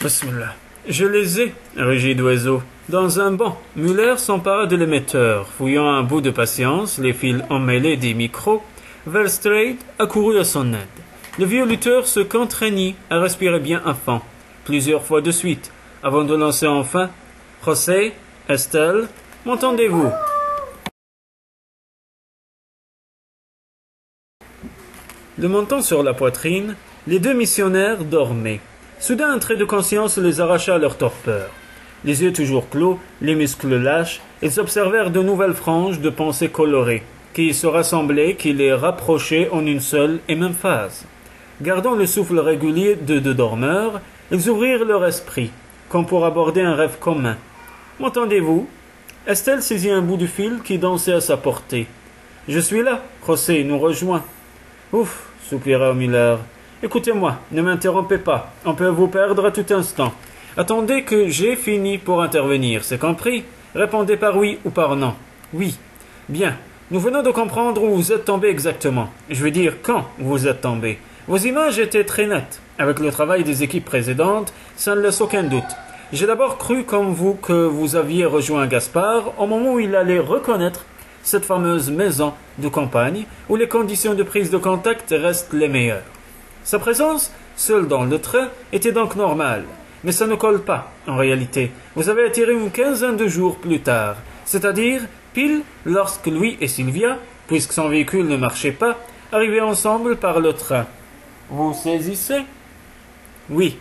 Bismillah. Je les ai, rugit d'oiseau. Dans un banc, Muller s'empara de l'émetteur. Fouillant un bout de patience les fils emmêlés des micros, Verstraete accourut à son aide. Le vieux lutteur se contraignit à respirer bien à fond, plusieurs fois de suite, avant de lancer enfin « José, Estelle, m'entendez-vous » Le menton sur la poitrine, les deux missionnaires dormaient. Soudain, un trait de conscience les arracha à leur torpeur. Les yeux toujours clos, les muscles lâches, ils observèrent de nouvelles franges de pensées colorées, qui se rassemblaient, qui les rapprochaient en une seule et même phase. Gardant le souffle régulier de deux dormeurs, ils ouvrirent leur esprit, comme pour aborder un rêve commun. « M'entendez-vous » Estelle saisit un bout du fil qui dansait à sa portée. « Je suis là, José nous rejoint. »« Ouf » soupira Muller. « Écoutez-moi, ne m'interrompez pas, on peut vous perdre à tout instant. Attendez que j'ai fini pour intervenir, c'est compris? Répondez par oui ou par non. »« Oui. » « Bien. Nous venons de comprendre où vous êtes tombé exactement. Je veux dire quand vous êtes tombé. Vos images étaient très nettes. Avec le travail des équipes précédentes, ça ne laisse aucun doute. J'ai d'abord cru comme vous que vous aviez rejoint Gaspard au moment où il allait reconnaître cette fameuse maison de campagne où les conditions de prise de contact restent les meilleures. Sa présence, seule dans le train, était donc normale. Mais ça ne colle pas, en réalité. Vous avez atterri une quinzaine de jours plus tard, c'est-à-dire pile lorsque lui et Sylvia, puisque son véhicule ne marchait pas, arrivaient ensemble par le train. Vous saisissez? Oui.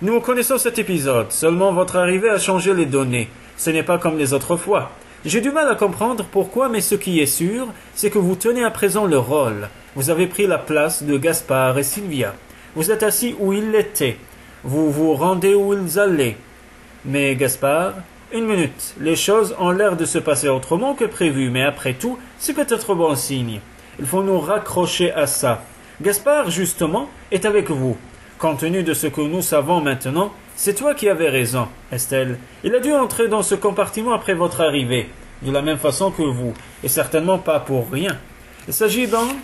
Nous connaissons cet épisode, seulement votre arrivée a changé les données. Ce n'est pas comme les autres fois. J'ai du mal à comprendre pourquoi, mais ce qui est sûr, c'est que vous tenez à présent le rôle. Vous avez pris la place de Gaspard et Sylvia. Vous êtes assis où ils l'étaient. Vous vous rendez où ils allaient. Mais Gaspard, une minute, les choses ont l'air de se passer autrement que prévu, mais après tout, c'est peut-être bon signe. Il faut nous raccrocher à ça. Gaspard, justement, est avec vous. Compte tenu de ce que nous savons maintenant, c'est toi qui avais raison, Estelle. Il a dû entrer dans ce compartiment après votre arrivée, de la même façon que vous, et certainement pas pour rien. Il s'agit donc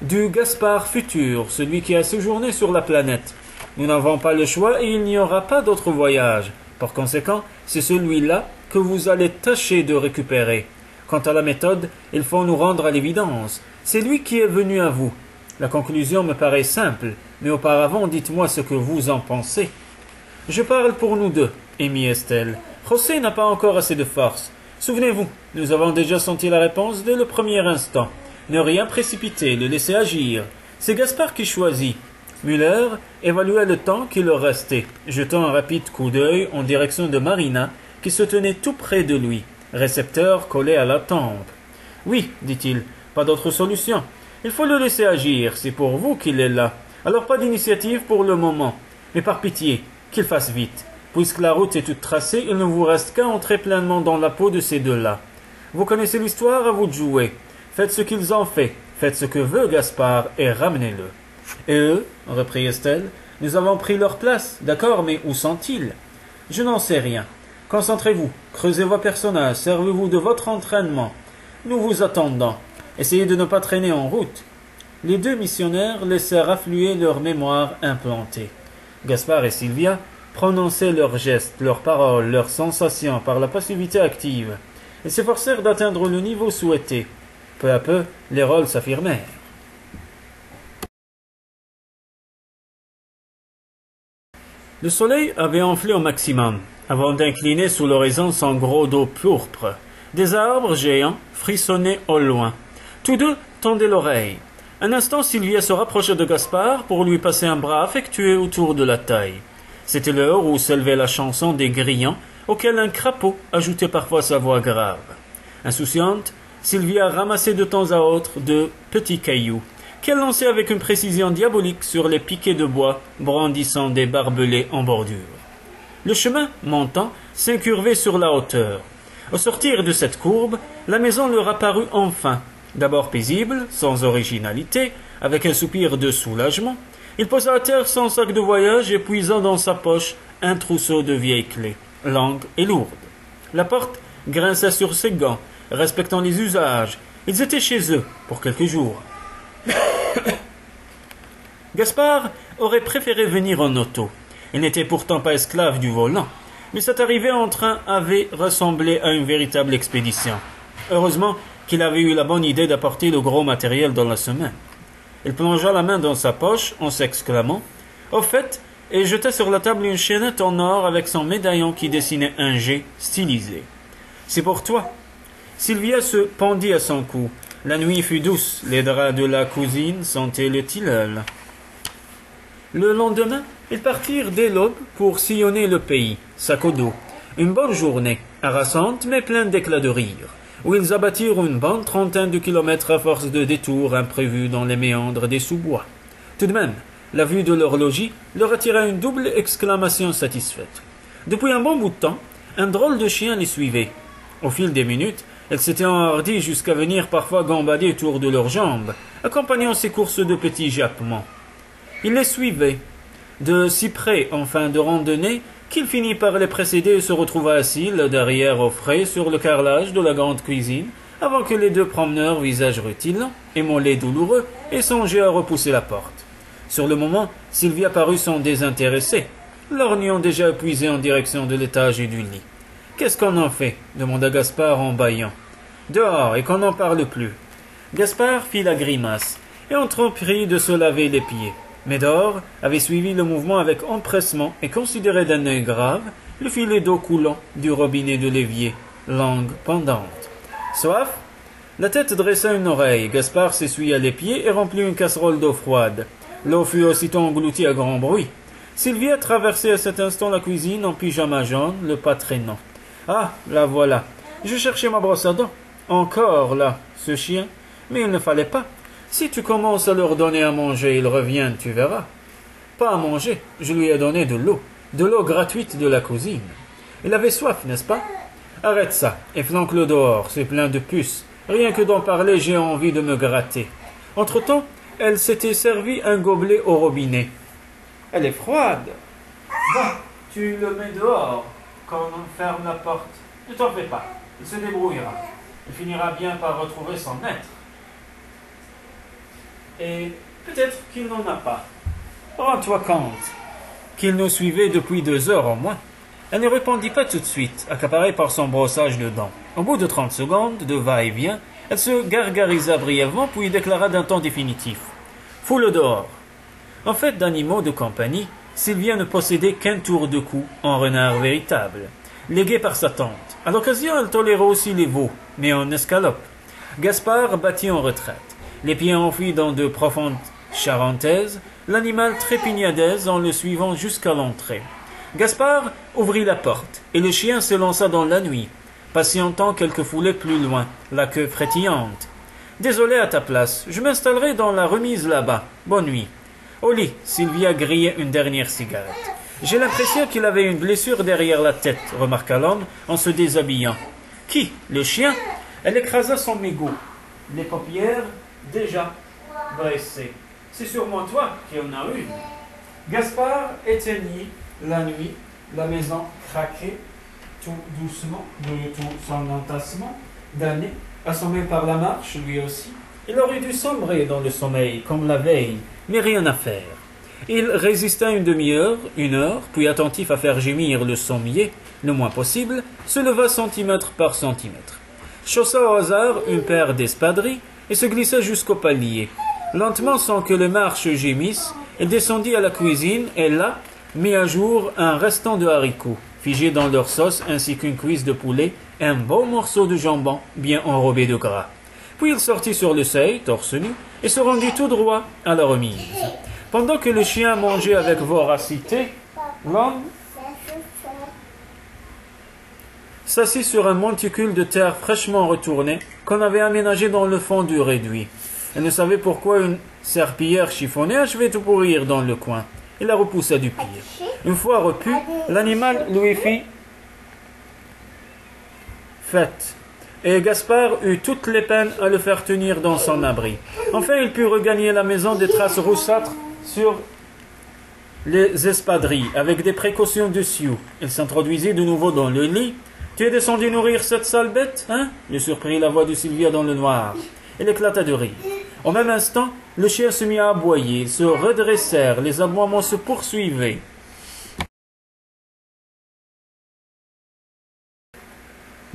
du Gaspard futur, celui qui a séjourné sur la planète. Nous n'avons pas le choix et il n'y aura pas d'autre voyage. Par conséquent, c'est celui-là que vous allez tâcher de récupérer. Quant à la méthode, il faut nous rendre à l'évidence. C'est lui qui est venu à vous. La conclusion me paraît simple, mais auparavant, dites-moi ce que vous en pensez. Je parle pour nous deux, émit Estelle. José n'a pas encore assez de force. Souvenez-vous, nous avons déjà senti la réponse dès le premier instant. Ne rien précipiter, le laisser agir. C'est Gaspard qui choisit. Muller évalua le temps qui leur restait, jetant un rapide coup d'œil en direction de Marina, qui se tenait tout près de lui, récepteur collé à la tempe. « Oui, dit-il, pas d'autre solution. Il faut le laisser agir, c'est pour vous qu'il est là. Alors pas d'initiative pour le moment. Mais par pitié, qu'il fasse vite. Puisque la route est toute tracée, il ne vous reste qu'à entrer pleinement dans la peau de ces deux-là. Vous connaissez l'histoire, à vous de jouer. Faites ce qu'ils ont fait, faites ce que veut Gaspard et ramenez-le. » « Et eux, reprit Estelle, nous avons pris leur place, d'accord, mais où sont-ils? Je n'en sais rien. Concentrez-vous, creusez vos personnages, servez-vous de votre entraînement. Nous vous attendons. Essayez de ne pas traîner en route. » Les deux missionnaires laissèrent affluer leur mémoire implantée. Gaspard et Sylvia prononçaient leurs gestes, leurs paroles, leurs sensations par la passivité active. Ils s'efforcèrent d'atteindre le niveau souhaité. Peu à peu, les rôles s'affirmèrent. Le soleil avait enflé au maximum, avant d'incliner sous l'horizon son gros dos pourpre. Des arbres géants frissonnaient au loin. Tous deux tendaient l'oreille. Un instant, Sylvia se rapprocha de Gaspard pour lui passer un bras affectueux autour de la taille. C'était l'heure où s'élevait la chanson des grillons, auquel un crapaud ajoutait parfois sa voix grave. Insouciante, Sylvia ramassait de temps à autre de petits cailloux, qu'elle lançait avec une précision diabolique sur les piquets de bois brandissant des barbelés en bordure. Le chemin, montant, s'incurvait sur la hauteur. Au sortir de cette courbe, la maison leur apparut enfin. D'abord paisible, sans originalité, avec un soupir de soulagement, il posa à terre son sac de voyage et puisa dans sa poche un trousseau de vieilles clés, longues et lourdes. La porte grinça sur ses gants, respectant les usages. Ils étaient chez eux pour quelques jours. Gaspard aurait préféré venir en auto. Il n'était pourtant pas esclave du volant, mais cette arrivée en train avait ressemblé à une véritable expédition. Heureusement qu'il avait eu la bonne idée d'apporter le gros matériel dans la semaine. Il plongea la main dans sa poche en s'exclamant « Au fait !» et jeta sur la table une chaînette en or avec son médaillon qui dessinait un G stylisé. « C'est pour toi !» Sylvia se pendit à son cou. La nuit fut douce, les draps de la cousine sentaient le tilleul. Le lendemain, ils partirent dès l'aube pour sillonner le pays, sac au dos. Une bonne journée, harassante mais pleine d'éclats de rire, où ils abattirent une bonne trentaine de kilomètres à force de détours imprévus dans les méandres des sous-bois. Tout de même, la vue de leur logis leur attira une double exclamation satisfaite. Depuis un bon bout de temps, un drôle de chien les suivait. Au fil des minutes, elle s'était enhardie jusqu'à venir parfois gambader autour de leurs jambes, accompagnant ces courses de petits jappements. Il les suivait, de si près en fin de randonnée, qu'il finit par les précéder et se retrouva assis, le derrière au frais, sur le carrelage de la grande cuisine, avant que les deux promeneurs, visage rutilant et mollets douloureux, aient songé à repousser la porte. Sur le moment, Sylvia parut s'en désintéresser, lorgnant déjà épuisé en direction de l'étage et du lit. « Qu'est-ce qu'on en fait » demanda Gaspard en bâillant. « Dehors, et qu'on n'en parle plus. » Gaspard fit la grimace, et entreprit de se laver les pieds. Médor avait suivi le mouvement avec empressement et considérait d'un œil grave le filet d'eau coulant du robinet de l'évier, langue pendante. « Soif » La tête dressa une oreille. Gaspard s'essuya les pieds et remplit une casserole d'eau froide. L'eau fut aussitôt engloutie à grand bruit. Sylvia traversait à cet instant la cuisine en pyjama jaune, le pas traînant. « Ah, la voilà. Je cherchais ma brosse à dents. Encore là, ce chien. Mais il ne fallait pas. Si tu commences à leur donner à manger, ils reviennent, tu verras. » Pas à manger, je lui ai donné de l'eau gratuite de la cousine. Il avait soif, n'est-ce pas? Arrête ça, et flanque-le dehors, c'est plein de puces. Rien que d'en parler, j'ai envie de me gratter. Entre-temps, elle s'était servi un gobelet au robinet. Elle est froide. Va, tu le mets dehors, quand on ferme la porte. Ne t'en fais pas, il se débrouillera. Il finira bien par retrouver son maître. Et peut-être qu'il n'en a pas. Rends-toi compte qu'il nous suivait depuis 2 heures au moins. Elle ne répondit pas tout de suite, accaparée par son brossage de dents. Au bout de 30 secondes de va-et-vient, elle se gargarisa brièvement, puis déclara d'un ton définitif. « Fous-le dehors !» En fait d'animaux de compagnie, Sylvia ne possédait qu'un tour de cou en renard véritable, légué par sa tante. À l'occasion, elle tolérait aussi les veaux, mais en escalope. Gaspard battit en retraite. Les pieds enfuis dans de profondes charentaises, l'animal trépigna d'aise en le suivant jusqu'à l'entrée. Gaspard ouvrit la porte, et le chien se lança dans la nuit, patientant quelques foulées plus loin, la queue frétillante. « Désolé à ta place, je m'installerai dans la remise là-bas. Bonne nuit. » Au lit, Sylvia grillait une dernière cigarette. « J'ai l'impression qu'il avait une blessure derrière la tête, » remarqua l'homme en se déshabillant. « Qui? Le chien ?» Elle écrasa son mégot, les paupières déjà dressées. « C'est sûrement toi qui en as une. » Gaspard éteignit la nuit, la maison craquait tout doucement de tout son entassement d'années, assommé par la marche lui aussi. Il aurait dû sombrer dans le sommeil comme la veille, mais rien à faire. Il résista une demi-heure, 1 heure, puis attentif à faire gémir le sommier, le moins possible, se leva centimètre par centimètre. Chaussa au hasard une paire d'espadrilles et se glissa jusqu'au palier. Lentement, sans que les marches gémissent, il descendit à la cuisine et là, mit à jour un restant de haricots, figés dans leur sauce, ainsi qu'une cuisse de poulet et un beau morceau de jambon bien enrobé de gras. Puis il sortit sur le seuil, torse nu, et se rendit tout droit à la remise. Pendant que le chien mangeait avec voracité, l'homme s'assit sur un monticule de terre fraîchement retourné qu'on avait aménagé dans le fond du réduit. Elle ne savait pourquoi une serpillière chiffonnée achevait de pourrir dans le coin. Il la repoussa du pied. Une fois repu, l'animal lui fit fête. Et Gaspard eut toutes les peines à le faire tenir dans son abri. Enfin, il put regagner la maison des traces roussâtres sur les espadrilles, avec des précautions de sioux. Il s'introduisit de nouveau dans le lit. « Tu es descendu nourrir cette sale bête, hein ?» lui surprit la voix de Sylvia dans le noir. Il éclata de rire. Au même instant, le chien se mit à aboyer. Ils se redressèrent, les aboiements se poursuivaient.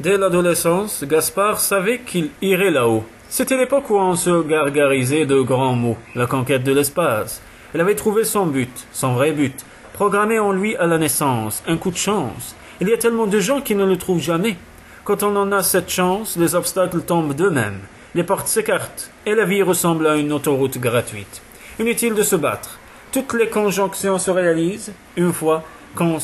Dès l'adolescence, Gaspard savait qu'il irait là-haut. C'était l'époque où on se gargarisait de grands mots, la conquête de l'espace. Il avait trouvé son but, son vrai but, programmé en lui à la naissance, un coup de chance. Il y a tellement de gens qui ne le trouvent jamais. Quand on en a cette chance, les obstacles tombent d'eux-mêmes, les portes s'écartent, et la vie ressemble à une autoroute gratuite. Inutile de se battre. Toutes les conjonctions se réalisent une fois qu'on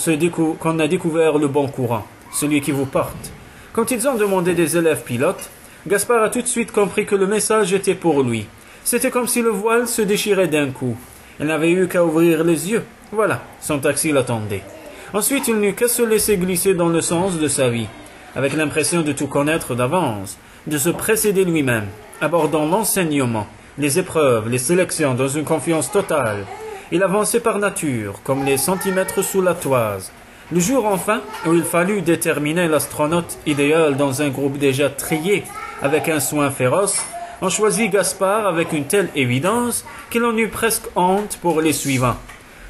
a découvert le bon courant, celui qui vous porte. Quand ils ont demandé des élèves pilotes, Gaspard a tout de suite compris que le message était pour lui. C'était comme si le voile se déchirait d'un coup. Il n'avait eu qu'à ouvrir les yeux. Voilà, son taxi l'attendait. Ensuite, il n'eut qu'à se laisser glisser dans le sens de sa vie, avec l'impression de tout connaître d'avance, de se précéder lui-même, abordant l'enseignement, les épreuves, les sélections dans une confiance totale. Il avançait par nature, comme les centimètres sous la toise. Le jour enfin où il fallut déterminer l'astronaute idéal dans un groupe déjà trié avec un soin féroce, on choisit Gaspard avec une telle évidence qu'il en eut presque honte pour les suivants.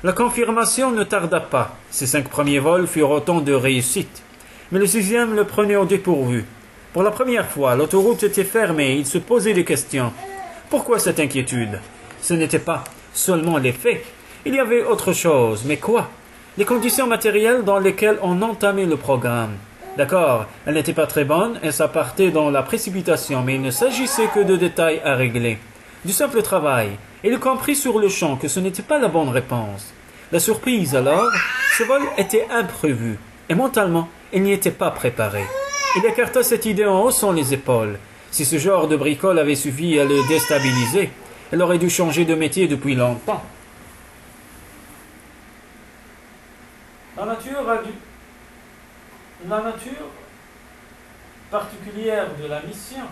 La confirmation ne tarda pas. Ses 5 premiers vols furent autant de réussites. Mais le 6e le prenait au dépourvu. Pour la première fois, l'autoroute était fermée et il se posait des questions. Pourquoi cette inquiétude? Ce n'était pas seulement les faits. Il y avait autre chose, mais quoi? Les conditions matérielles dans lesquelles on entamait le programme. D'accord, elles n'étaient pas très bonnes et ça partait dans la précipitation, mais il ne s'agissait que de détails à régler. Du simple travail. Il comprit sur le champ que ce n'était pas la bonne réponse. La surprise alors, ce vol était imprévu, et mentalement, il n'y était pas préparé. Il écarta cette idée en haussant les épaules. Si ce genre de bricole avait suffi à le déstabiliser, elle aurait dû changer de métier depuis longtemps. La nature particulière de la mission,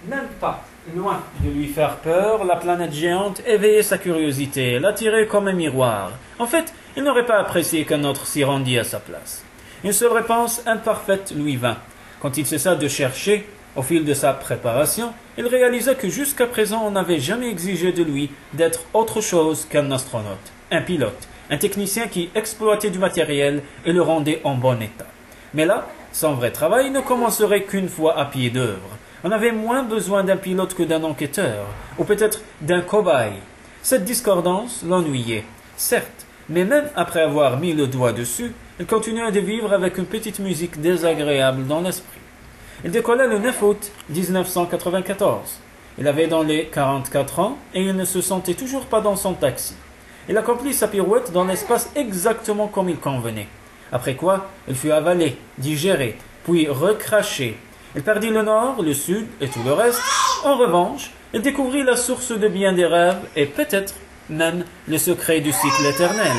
même pas loin de lui faire peur, la planète géante éveillait sa curiosité, l'attirait comme un miroir. En fait, il n'aurait pas apprécié qu'un autre s'y rendît à sa place. Une seule réponse imparfaite lui vint. Quand il cessa de chercher, au fil de sa préparation, il réalisa que jusqu'à présent on n'avait jamais exigé de lui d'être autre chose qu'un astronaute, un pilote, un technicien qui exploitait du matériel et le rendait en bon état. Mais là, son vrai travail ne commencerait qu'une fois à pied d'œuvre. On avait moins besoin d'un pilote que d'un enquêteur, ou peut-être d'un cobaye. Cette discordance l'ennuyait, certes, mais même après avoir mis le doigt dessus, il continuait de vivre avec une petite musique désagréable dans l'esprit. Il décolla le 9 août 1994. Il avait dans les 44 ans et il ne se sentait toujours pas dans son taxi. Il accomplit sa pirouette dans l'espace exactement comme il convenait. Après quoi, il fut avalé, digéré, puis recraché. Il perdit le nord, le sud et tout le reste. En revanche, il découvrit la source de bien des rêves et peut-être même le secret du cycle éternel.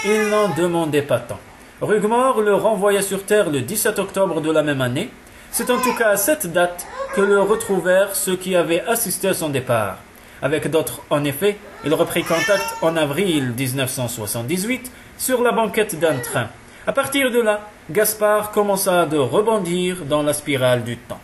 Il n'en demandait pas tant. Rugmore le renvoya sur Terre le 17 octobre de la même année. C'est en tout cas à cette date que le retrouvèrent ceux qui avaient assisté à son départ. Avec d'autres, en effet, il reprit contact en avril 1978 sur la banquette d'un train. À partir de là, Gaspard commença de rebondir dans la spirale du temps.